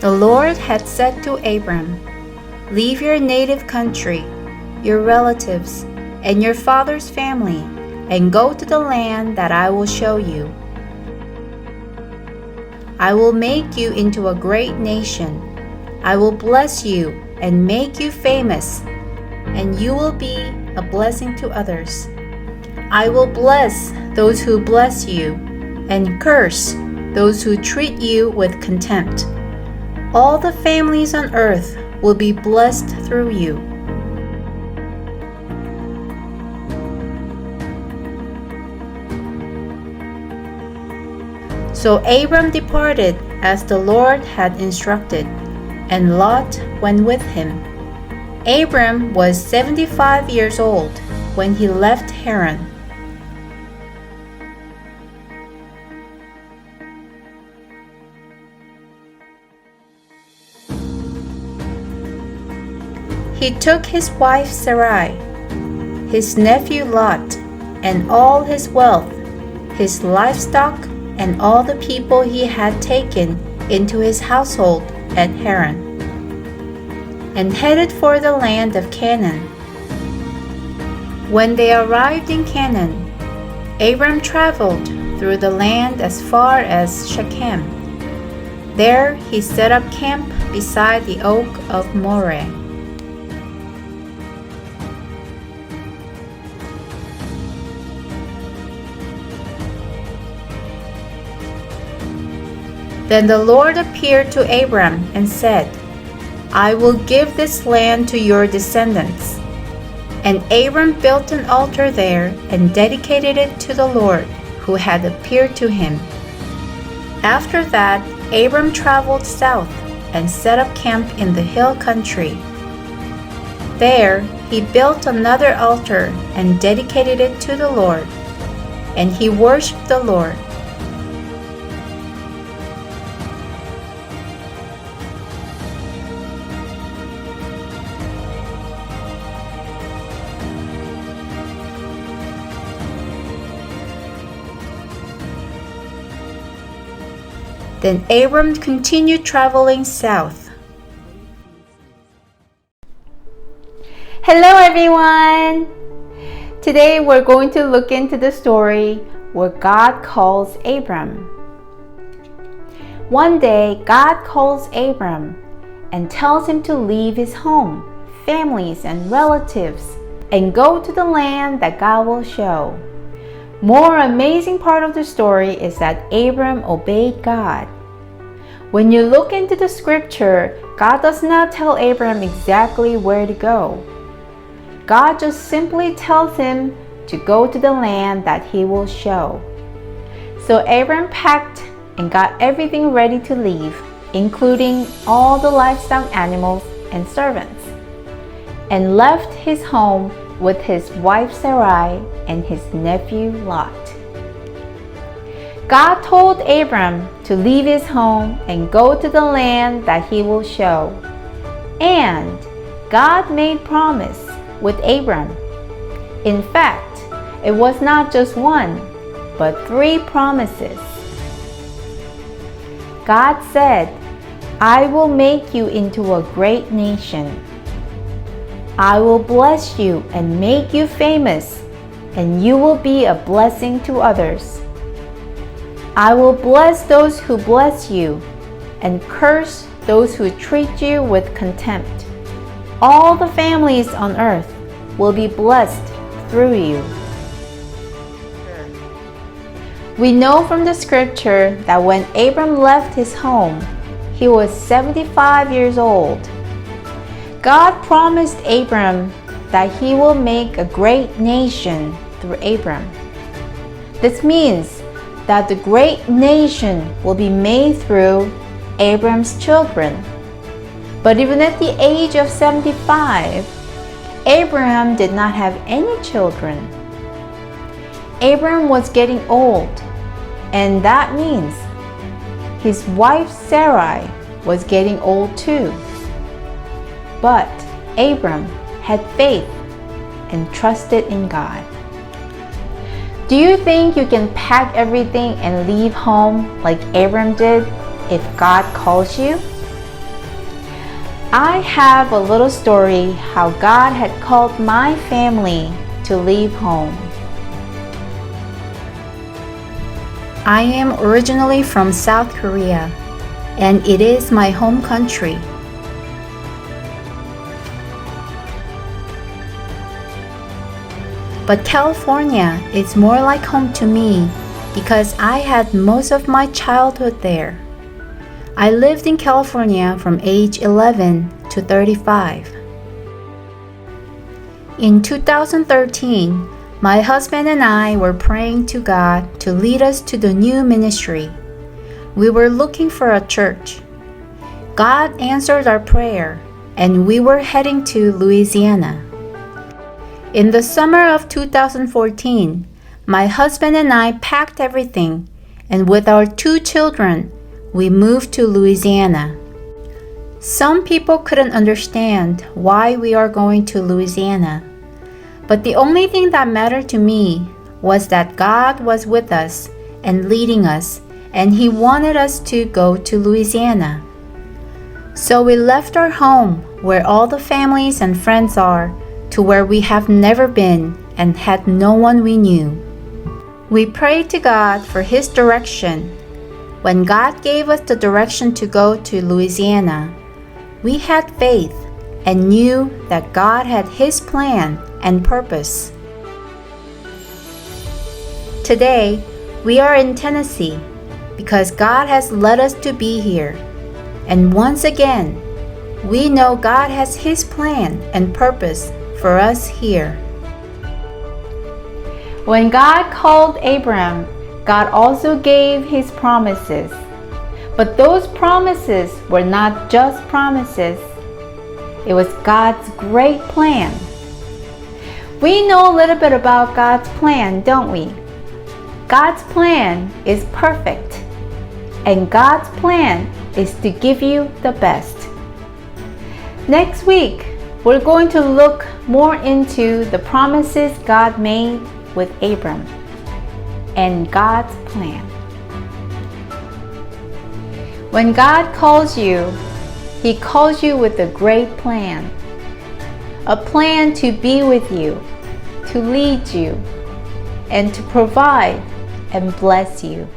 The Lord had said to Abram, "Leave your native country, your relatives, and your father's family, and go to the land that I will show you. I will make you into a great nation. I will bless you and make you famous, and you will be a blessing to others. I will bless those who bless you, and curse those who treat you with contempt. All the families on earth will be blessed through you." So Abram departed as the Lord had instructed, and Lot went with him. Abram was 75 years old when he left Haran. He took his wife Sarai, his nephew Lot, and all his wealth, his livestock, and all the people he had taken into his household at Haran, and headed for the land of Canaan. When they arrived in Canaan, Abram traveled through the land as far as Shechem. There he set up camp beside the oak of Moreh. Then the Lord appeared to Abram and said, "I will give this land to your descendants." And Abram built an altar there and dedicated it to the Lord, who had appeared to him. After that, Abram traveled south and set up camp in the hill country. There he built another altar and dedicated it to the Lord, and he worshipped the Lord. Then Abram continued traveling south. Hello everyone! Today we're going to look into the story where God calls Abram. One day God calls Abram and tells him to leave his home, families, and relatives and go to the land that God will show. More amazing part of the story is that Abram obeyed God. When you look into the scripture, God does not tell Abram exactly where to go. God just simply tells him to go to the land that he will show. So Abram packed and got everything ready to leave, including all the livestock animals and servants, and left his home with his wife Sarai and his nephew Lot. God told Abram to leave his home and go to the land that he will show. And God made promise with Abram. In fact, it was not just one, but 3 promises. God said, "I will make you into a great nation. I will bless you and make you famous, and you will be a blessing to others. I will bless those who bless you, and curse those who treat you with contempt. All the families on earth will be blessed through you." We know from the scripture that when Abram left his home, he was 75 years old. God promised Abram that he will make a great nation through Abram. This means that the great nation will be made through Abram's children. But even at the age of 75, Abraham did not have any children. Abram was getting old, and that means his wife Sarai was getting old too. But Abram had faith and trusted in God. Do you think you can pack everything and leave home like Abram did if God calls you? I have a little story how God had called my family to leave home. I am originally from South Korea, and it is my home country. But California is more like home to me because I had most of my childhood there. I lived in California from age 11 to 35. In 2013, my husband and I were praying to God to lead us to the new ministry. We were looking for a church. God answered our prayer, and we were heading to Louisiana. In the summer of 2014, my husband and I packed everything, and with our 2 children, we moved to Louisiana. Some people couldn't understand why we are going to Louisiana. But the only thing that mattered to me was that God was with us and leading us, and He wanted us to go to Louisiana. So we left our home, where all the families and friends are, to where we have never been and had no one we knew. We prayed to God for His direction. When God gave us the direction to go to Louisiana, we had faith and knew that God had His plan and purpose. Today, we are in Tennessee because God has led us to be here. And once again, we know God has His plan and purpose for us here. When God called Abram, God also gave His promises. But those promises were not just promises. It was God's great plan. We know a little bit about God's plan, don't we? God's plan is perfect, and God's plan is to give you the best. Next week, we're going to look more into the promises God made with Abram and God's plan. When God calls you, He calls you with a great plan. A plan to be with you, to lead you, and to provide and bless you.